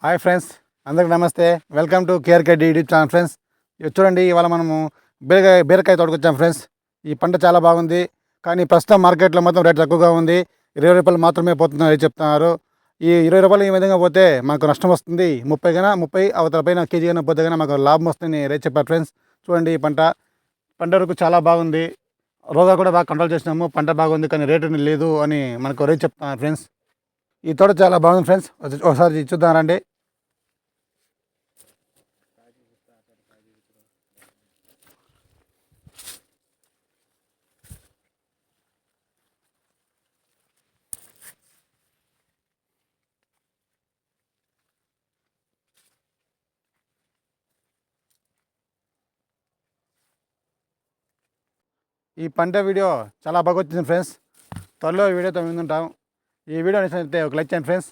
Hi friends, అందరికి నమస్తే. Welcome to KRK YouTube channel friends. ఇది చూడండి, ఇవాళ మనము బీరకాయ తోటకొచ్చాం ఫ్రెండ్స్. ఈ పంట చాలా బాగుంది, కానీ ప్రస్తుతం మార్కెట్లో మొత్తం రేట్ తక్కువగా ఉంది. 20 రూపాయలు మాత్రమే పోతున్నారు చెప్తున్నారు. ఈ 20 రూపాయలు ఈ విధంగా పోతే మనకు నష్టం వస్తుంది. 30 అవతల పైన కేజీ కన్నా పోతే కానీ మాకు లాభం వస్తుందని రేట్ చెప్పారు ఫ్రెండ్స్. చూడండి, ఈ పంట వరకు చాలా బాగుంది. రోగాలు కూడా బాగా కంట్రోల్ చేసినాము. పంట బాగుంది, కానీ రేటు లేదు అని మనకు రేట్ చెప్తున్నారు ఫ్రెండ్స్. ఈ తోట చాలా బాగుంది ఫ్రెండ్స్. ఒకసారి చూద్దాం రండి. ఈ పంట వీడియో చాలా బాగా వచ్చింది ఫ్రెండ్స్. త్వరలో ఈ వీడియోతో ముందుంటాం. ఈ వీడియో నచ్చినట్లయితే ఒక లైక్ చేయండి ఫ్రెండ్స్.